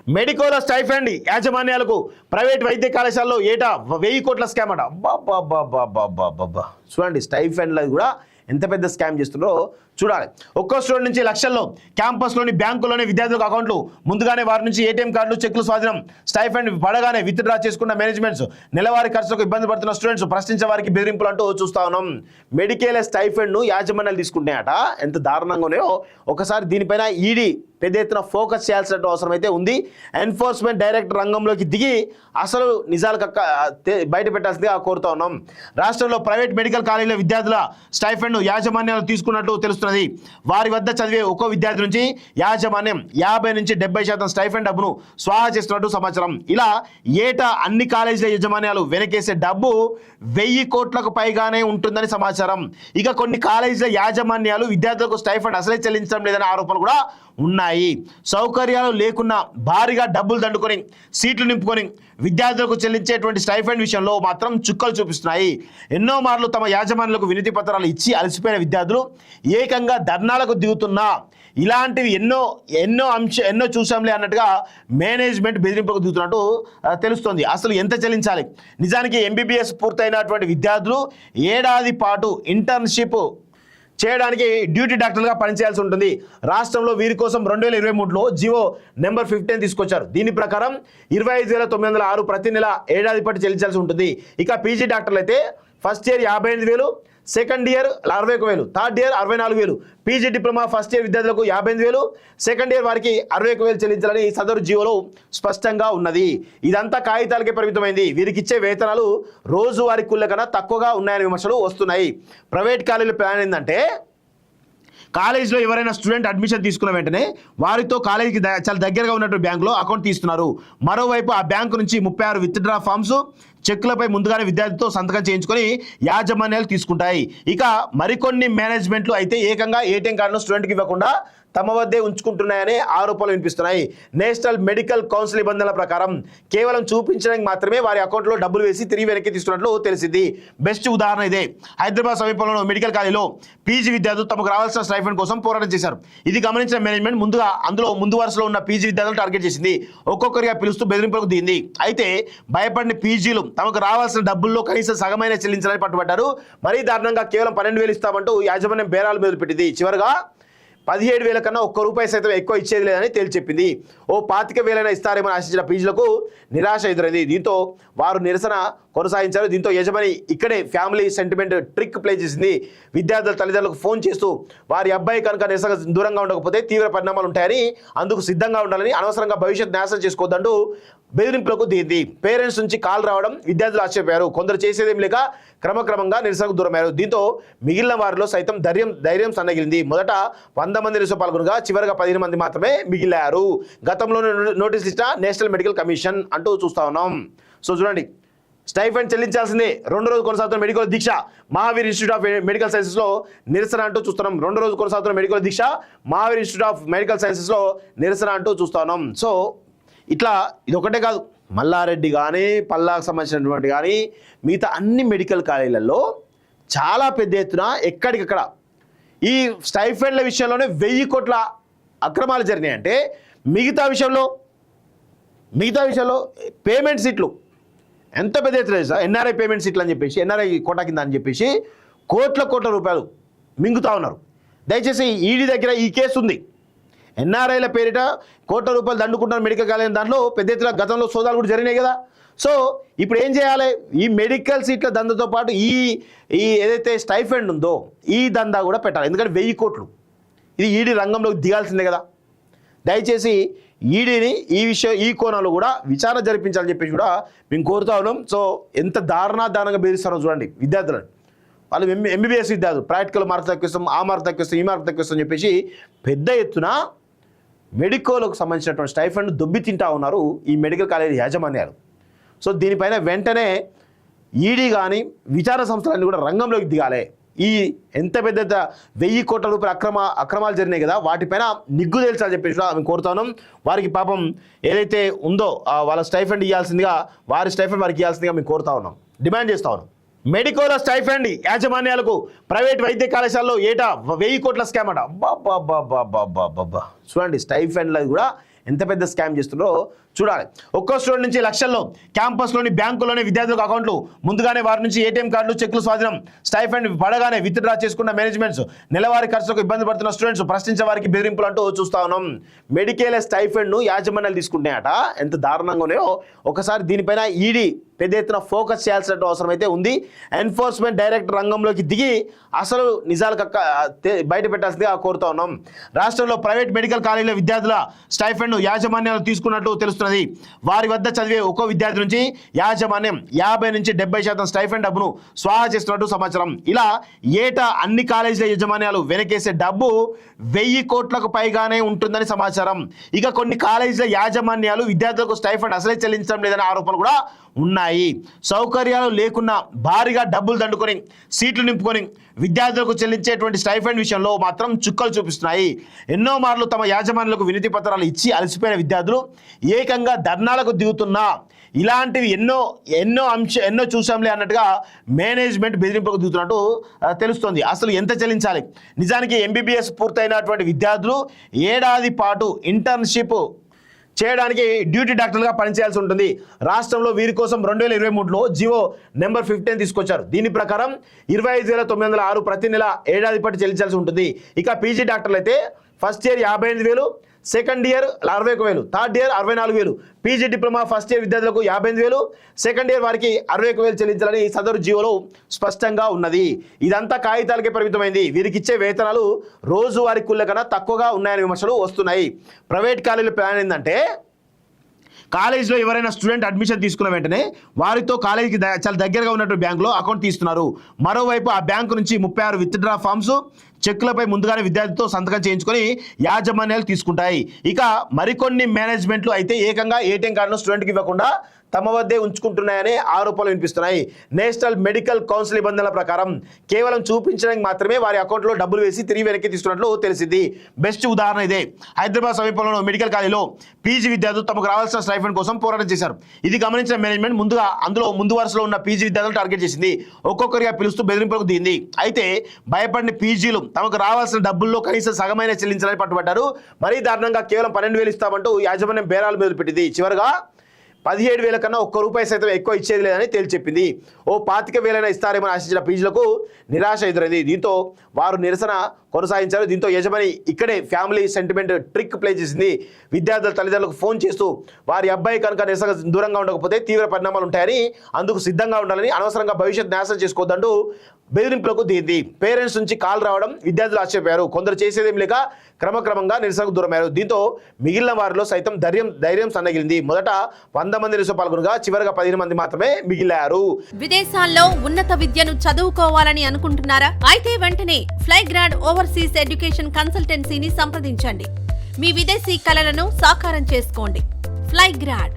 మెడికోల stipend యాజమాన్యాలకు private వైద్య కళాశాలలో ఏటా 1000 కోట్ల స్కామ్ అట. చూడండి స్టైఫండ్లు కూడా ఎంత పెద్ద స్కామ్ చేస్తున్నారో చూడాలి. ఒక్కో స్టూడెంట్ నుంచి లక్షల్లో క్యాంపస్లోని బ్యాంకుల్లోని విద్యార్థులకు అకౌంట్లు ముందుగానే వారి నుంచి ఏటీఎం కార్డులు చెక్లు స్వాధీనం. స్టైఫండ్ పడగానే విత్డ్రా చేసుకున్న మేనేజ్మెంట్స్ నెలవారీ ఖర్చులకు ఇబ్బంది పడుతున్న స్టూడెంట్స్ ప్రశ్నించే వారికి బెదిరింపులు అంటూ చూస్తా ఉన్నాం. మెడికేల్ స్టైఫండ్ను యాజమాన్యాలు తీసుకుంటాయట. ఎంత దారుణంగా ఉన్నాయో ఒకసారి దీనిపైన ఈడీ పెద్ద ఎత్తున ఫోకస్ చేయాల్సిన అవసరం అయితే ఉంది. ఎన్ఫోర్స్మెంట్ డైరెక్టర్ రంగంలోకి దిగి అసలు నిజాలు బయట పెట్టాల్సిందిగా కోరుతా ఉన్నాం. రాష్ట్రంలో ప్రైవేట్ మెడికల్ కాలేజీల విద్యార్థుల స్టైఫండ్ యాజమాన్యాలు తీసుకున్నట్టు తెలుస్తున్నది. వారి వద్ద చదివే ఒక్కో విద్యార్థి నుంచి యాజమాన్యం 50 నుంచి 70% స్టైఫండ్ డబ్బును స్వాహా చేస్తున్నట్టు సమాచారం. ఇలా ఏటా అన్ని కాలేజీల యాజమాన్యాలు వెనకేసే డబ్బు 1000 కోట్లకు పైగానే ఉంటుందని సమాచారం. ఇక కొన్ని కాలేజీల యాజమాన్యాలు విద్యార్థులకు స్టైఫండ్ అసలే చెల్లించడం లేదనే ఆరోపణలు కూడా ఉన్నాయి. సౌకర్యాలు లేకున్నా భారీగా డబ్బులు దండుకొని సీట్లు నింపుకొని విద్యార్థులకు చెల్లించేటువంటి స్టైఫండ్ విషయంలో మాత్రం చుక్కలు చూపిస్తున్నాయి. ఎన్నో మార్లు తమ యాజమాన్యాలకు వినతి పత్రాలు ఇచ్చి అలసిపోయిన విద్యార్థులు ఏకంగా ధర్నాలకు దిగుతున్నా ఇలాంటివి ఎన్నో చూసాంలే అన్నట్టుగా మేనేజ్మెంట్ బెదిరింపులకు దిగుతున్నట్టు తెలుస్తోంది. అసలు ఎంత చెల్లించాలి? నిజానికి ఎంబీబీఎస్ పూర్తయినటువంటి విద్యార్థులు ఏడాది పాటు ఇంటర్న్షిప్ చేయడానికి డ్యూటీ డాక్టర్లుగా పనిచేయాల్సి ఉంటుంది. రాష్ట్రంలో వీరి కోసం 2023లో జీవో నెంబర్ 15 తీసుకొచ్చారు. దీని ప్రకారం 25,906 ప్రతి నెల ఏడాది పాటు చెల్లించాల్సి ఉంటుంది. ఇక పీజీ డాక్టర్లు అయితే first year 58,000, second year 61,000, third year 64,000. PG diploma first year విద్యార్థులకు 58,000, సెకండ్ ఇయర్ వారికి 61,000 చెల్లించాలని సదరు జీవోలో స్పష్టంగా ఉన్నది. ఇదంతా కాగితాలకే పరిమితమైంది. వీరికి ఇచ్చే వేతనాలు రోజువారీ కూలీల కన్నా తక్కువగా ఉన్నాయని విమర్శలు వస్తున్నాయి. ప్రైవేట్ కాలేజీల ప్లాన్ ఏంటంటే కాలేజీలో ఎవరైనా స్టూడెంట్ అడ్మిషన్ తీసుకున్న వెంటనే వారితో కాలేజీకి చాలా దగ్గరగా ఉన్నటువంటి బ్యాంకులో అకౌంట్ తీస్తున్నారు. మరోవైపు ఆ బ్యాంకు నుంచి 36 విత్డ్రా ఫామ్స్ చెక్కులపై ముందుగానే విద్యార్థితో సంతకం చేయించుకొని యాజమాన్యాలు తీసుకుంటాయి. ఇక మరికొన్ని మేనేజ్మెంట్లు అయితే ఏకంగా ఏటీఎం కార్డును స్టూడెంట్కి ఇవ్వకుండా తమ వద్దే ఉంచుకుంటున్నాయనే ఆరోపణలు వినిపిస్తున్నాయి. నేషనల్ మెడికల్ కౌన్సిల్ నిబంధనల ప్రకారం కేవలం చూపించడానికి మాత్రమే వారి అకౌంట్లో డబ్బులు వేసి తిరిగి వెనక్కి తీసుకున్నట్లు తెలిసింది. బెస్ట్ ఉదాహరణ ఇదే. హైదరాబాద్ సమీపంలో మెడికల్ కాలేజీలో పీజీ విద్యార్థులు తమకు రావాల్సిన స్టైఫండ్ కోసం పోరాటం చేశారు. ఇది గమనించిన మేనేజ్మెంట్ ముందు వరుసలో ఉన్న పీజీ విద్యార్థులు టార్గెట్ చేసింది. ఒక్కొక్కరిగా పిలుస్తూ బెదిరింపులకు దిగింది. అయితే భయపడిన పీజీలు తమకు రావాల్సిన డబ్బుల్లో కనీసం సగమైన చెల్లించాలని పట్టుబట్టారు. మరీ దారుణంగా కేవలం 12,000 ఇస్తామంటూ యాజమాన్యం బేరాలు మొదలుపెట్టింది. చివరిగా 17,000 కన్నా ₹1 సైతం ఎక్కువ ఇచ్చేది లేదని తేల్చెప్పింది. ఓ 25,000 ఇస్తారేమని ఆశించిన పీజీలకు నిరాశ ఎదురైంది. దీంతో వారు నిరసన కొనసాగించారు. దీంతో యజమాని ఇక్కడే ఫ్యామిలీ సెంటిమెంట్ ట్రిక్ ప్లే చేసింది. విద్యార్థుల తల్లిదండ్రులకు ఫోన్ చేస్తూ వారి అబ్బాయి కనుక నిరసన దూరంగా ఉండకపోతే తీవ్ర పరిణామాలు ఉంటాయని, అందుకు సిద్ధంగా ఉండాలని, అనవసరంగా భవిష్యత్ నాశనం చేసుకోవద్దంటూ బెదిరింపులకు దిగింది. పేరెంట్స్ నుంచి కాల్ రావడం విద్యార్థులు ఆశ్చర్యపోయారు. కొందరు చేసేదేం లేక క్రమక్రమంగా నిరసనకు దూరమయ్యారు. దీంతో మిగిలిన వారిలో సైతం ధైర్యం సన్నగిలింది. మొదట 100 మంది నిరసన పాల్గొనగా చివరిగా 15 మంది మాత్రమే మిగిలారు. గతంలోనే నోటీస్ ఇచ్చిన నేషనల్ మెడికల్ కమిషన్ అంటూ చూస్తా ఉన్నాం. సో చూడండి, స్టైఫండ్ చెల్లించాల్సిందే. 2 రోజులు కొనసాగుతున్న మెడికల్ దీక్ష. మహావీర్ ఇన్స్టిట్యూట్ ఆఫ్ మెడికల్ సైన్సెస్లో నిరసన అంటూ చూస్తున్నాం. 2 రోజులు కొనసాగుతున్న మెడికల్ దీక్ష, మహావీర్ ఇన్స్టిట్యూట్ ఆఫ్ మెడికల్ సైన్సెస్లో నిరసన అంటూ చూస్తా ఉన్నాం. సో ఇట్లా ఇది ఒకటే కాదు, మల్లారెడ్డి కానీ పల్లాకు సంబంధించినటువంటి కానీ మిగతా అన్ని మెడికల్ కాలేజీలలో చాలా పెద్ద ఎత్తున ఎక్కడికక్కడ ఈ స్టైఫండ్ల విషయంలోనే 1000 కోట్ల అక్రమాలు జరిగినాయి. అంటే మిగతా విషయంలో పేమెంట్ సీట్లు ఎంత పెద్ద ఎత్తున సార్, ఎన్ఆర్ఐ పేమెంట్ సీట్లు అని చెప్పేసి, ఎన్ఆర్ఐ కోటా కింద అని చెప్పేసి కోట్ల రూపాయలు మింగుతా ఉన్నారు. దయచేసి ఈడీ దగ్గర ఈ కేసు ఉంది. ఎన్ఆర్ఐల పేరిట కోట్ల రూపాయలు దండుకుంటున్న మెడికల్ కాలేజ్ దాంట్లో పెద్ద ఎత్తున గతంలో సోదాలు కూడా జరిగినాయి కదా. సో ఇప్పుడు ఏం చేయాలి? ఈ మెడికల్ సీట్ల దందాతో పాటు ఈ ఏదైతే స్టైఫండ్ ఉందో ఈ దందా కూడా పెట్టాలి. ఎందుకంటే 1000 కోట్లు ఇది ఈడీ రంగంలోకి దిగాల్సిందే కదా. దయచేసి ఈడీని ఈ కోణంలో కూడా విచారణ జరిపించాలని చెప్పేసి కూడా మేము కోరుతా ఉన్నాం. సో ఎంత దారుణంగా బెదిరిస్తారో చూడండి విద్యార్థులను. వాళ్ళు ఎంబీబీఎస్ విద్యార్థులు ప్రాక్టికల్ మార్క్స్ తగ్గిస్తాం, ఆ మార్క్ తగ్గిస్తాం, ఈ మార్క్ తగ్గిస్తాం అని చెప్పేసి పెద్ద ఎత్తున మెడికోలకు సంబంధించినటువంటి స్టైఫండ్ దొబ్బి తింటా ఉన్నారు ఈ మెడికల్ కాలేజీ యాజమాన్యాలు. సో దీనిపైన వెంటనే ఈడీ కానీ విచారణ సంస్థలన్నీ కూడా రంగంలోకి దిగాలి. ఈ ఎంత పెద్ద 1000 కోట్ల రూపాయల అక్రమాలు జరిగినాయి కదా, వాటిపైన నిగ్గు తేల్చాలని చెప్పేసి మేము కోరుతాను. వారికి పాపం ఏదైతే ఉందో వాళ్ళ స్టైఫండ్ ఇవ్వాల్సిందిగా, వారి స్టైఫండ్ వారికి ఇవ్వాల్సిందిగా మేము కోరుతా ఉన్నాం, డిమాండ్ చేస్తా ఉన్నాం. మెడికోల స్టైఫండ్ యాజమాన్యాలకు ప్రైవేట్ వైద్య కళాశాలలో ఏటా 1000 కోట్ల స్కామ్ అట. చూడండి స్టైఫండ్లు కూడా ఎంత పెద్ద స్కామ్ చేస్తున్నారో చూడాలి. ఒక్కో స్టూడెంట్ నుంచి లక్షల్లో క్యాంపస్లోని బ్యాంకుల్లోని విద్యార్థులకు అకౌంట్లు ముందుగానే వారి నుంచి ఏటీఎం కార్డులు చెక్లు స్వాధీనం స్టైఫండ్ పడగానే విత్డ్రా చేసుకున్న మేనేజ్మెంట్స్ నెలవారీ ఖర్చులకు ఇబ్బంది పడుతున్న స్టూడెంట్స్ ప్రశ్నించే వారికి బెదిరింపులు అంటూ చూస్తా ఉన్నాం. మెడికేల్ స్టైఫండ్ను యాజమాన్యాలు తీసుకుంటున్నాయట. ఎంత దారుణంగా ఉన్నాయో ఒకసారి దీనిపైన ఈడీ పెద్ద ఎత్తున ఫోకస్ చేయాల్సిన అవసరం అయితే ఉంది. ఎన్ఫోర్స్మెంట్ డైరెక్టర్ రంగంలోకి దిగి అసలు నిజాలు బయట పెట్టాల్సిందిగా కోరుతా ఉన్నాం. రాష్ట్రంలో ప్రైవేట్ మెడికల్ కాలేజీల విద్యార్థుల స్టైఫండ్ యాజమాన్యాలు తీసుకున్నట్లు తెలుస్తున్నది. వారి వద్ద చదివే ఒక్కో విద్యార్థి నుంచి యాజమాన్యం 50 నుంచి 70% స్టైఫండ్ డబ్బును స్వాహా చేస్తున్నట్టు సమాచారం. ఇలా ఏటా అన్ని కాలేజీల యాజమాన్యాలు వెనకేసే డబ్బు 1000 కోట్లకు పైగానే ఉంటుందని సమాచారం. ఇక కొన్ని కాలేజీల యాజమాన్యాలు విద్యార్థులకు స్టైఫండ్ అసలే చెల్లించడం లేదనే ఆరోపణలు కూడా ఉన్నాయి. సౌకర్యాలు లేకున్నా భారీగా డబ్బులు దండుకొని సీట్లు నింపుకొని విద్యార్థులకు చెల్లించేటువంటి స్టైఫండ్ విషయంలో మాత్రం చుక్కలు చూపిస్తున్నాయి. ఎన్నో మార్లు తమ యాజమాన్యాలకు వినతి పత్రాలు ఇచ్చి అలసిపోయిన విద్యార్థులు ఏకంగా ధర్నాలకు దిగుతున్నా ఇలాంటివి ఎన్నో చూసాంలే అన్నట్టుగా మేనేజ్మెంట్ బెదిరింపులకు దిగుతున్నట్టు తెలుస్తోంది. అసలు ఎంత చెల్లించాలి? నిజానికి ఎంబీబీఎస్ పూర్తయినటువంటి విద్యార్థులు ఏడాది పాటు ఇంటర్న్షిప్ చేయడానికి డ్యూటీ డాక్టర్లుగా పనిచేయాల్సి ఉంటుంది. రాష్ట్రంలో వీరి కోసం 2023లో జివో నెంబర్ 15 తీసుకొచ్చారు. దీని ప్రకారం 25,906 ప్రతి నెల ఏడాది పాటు చెల్లించాల్సి ఉంటుంది. ఇక పీజీ డాక్టర్లు అయితే first year 58,000, second year 61,000, third year 64,000, PG diploma first year విద్యార్థులకు 58,000, సెకండ్ ఇయర్ వారికి 61,000 చెల్లించాలని సదరు జీవోలో స్పష్టంగా ఉన్నది. ఇదంతా కాగితాలకే పరిమితమైంది. వీరికి ఇచ్చే వేతనాలు రోజువారీ కూలీల కన్నా తక్కువగా ఉన్నాయని విమర్శలు వస్తున్నాయి. ప్రైవేట్ కాలేజీల ప్లాన్ ఏంటంటే కాలేజీలో ఎవరైనా స్టూడెంట్ అడ్మిషన్ తీసుకున్న వెంటనే వారితో కాలేజీకి చాలా దగ్గరగా ఉన్నటువంటి బ్యాంకులో అకౌంట్ తీస్తున్నారు. మరోవైపు ఆ బ్యాంకు నుంచి 36 విత్డ్రా ఫామ్స్ చెక్కులపై ముందుగానే విద్యార్థితో సంతకం చేయించుకొని యాజమాన్యాలు తీసుకుంటాయి. ఇక మరికొన్ని మేనేజ్మెంట్లు అయితే ఏకంగా ఏటీఎం కార్డును స్టూడెంట్కి ఇవ్వకుండా తమ వద్దే ఉంచుకుంటున్నాయనే ఆరోపణలు వినిపిస్తున్నాయి. నేషనల్ మెడికల్ కౌన్సిల్ నిబంధనల ప్రకారం కేవలం చూపించడానికి మాత్రమే వారి అకౌంట్లో డబ్బులు వేసి తిరిగి వెనక్కి తీసుకున్నట్లు తెలిసింది. బెస్ట్ ఉదాహరణ ఇదే. హైదరాబాద్ సమీపంలో మెడికల్ కాలేజీలో పీజీ విద్యార్థులు తమకు రావాల్సిన స్టైఫండ్ కోసం పోరాటం చేశారు. ఇది గమనించిన మేనేజ్మెంట్ ముందు వరుసలో ఉన్న పీజీ విద్యార్థులు టార్గెట్ చేసింది. ఒక్కొక్కరిగా పిలుస్తూ బెదిరింపులకు దిగింది. అయితే భయపడిన పీజీలు తమకు రావాల్సిన డబ్బుల్లో కనీసం సగమైన చెల్లించాలని పట్టుబట్టారు. మరీ దారుణంగా కేవలం 12,000 ఇస్తామంటూ యాజమాన్యం బేరాలు మొదలుపెట్టింది. చివరిగా 17,000 కన్నా ₹1 సైతం ఎక్కువ ఇచ్చేది లేదని తేల్చెప్పింది. ఓ 25,000 ఇస్తారేమని ఆశించిన పీజీలకు నిరాశ ఎదురైంది. దీంతో వారు నిరసన కొనసాగించారు. దీంతో యజమాని ఇక్కడే ఫ్యామిలీ సెంటిమెంట్ ట్రిక్ ప్లే చేసింది. విద్యార్థుల తల్లిదండ్రులకు ఫోన్ చేస్తూ వారి అబ్బాయి కనుక నిరసన దూరంగా ఉండకపోతే తీవ్ర పరిణామాలు ఉంటాయని, అందుకు సిద్ధంగా ఉండాలని, అనవసరంగా భవిష్యత్ నాశనం చేసుకోవద్దంటూ బెదిరింపులకు దిగింది. పేరెంట్స్ నుంచి కాల్ రావడం విద్యార్థులు ఆశ్చర్యపోయారు. కొందరు చేసేదేం లేక క్రమక్రమంగా నిరసనకు దూరమయ్యారు. దీంతో మిగిలిన వారిలో సైతం ధైర్యం సన్నగిలింది. మొదట 100 మంది నిరసన పాల్గొనగా చివరిగా 15 మంది మాత్రమే మిగిలారు. విదేశాల్లో ఉన్నత విద్యను చదువుకోవాలని అనుకుంటున్నారా? అయితే వెంటనే ఫ్లైగ్రాడ్ ఓవర్సీస్ ఎడ్యుకేషన్ కన్సల్టెన్సీని సంప్రదించండి. మీ విదేశీ కలలను సాకారం చేసుకోండి. ఫ్లైగ్రాడ్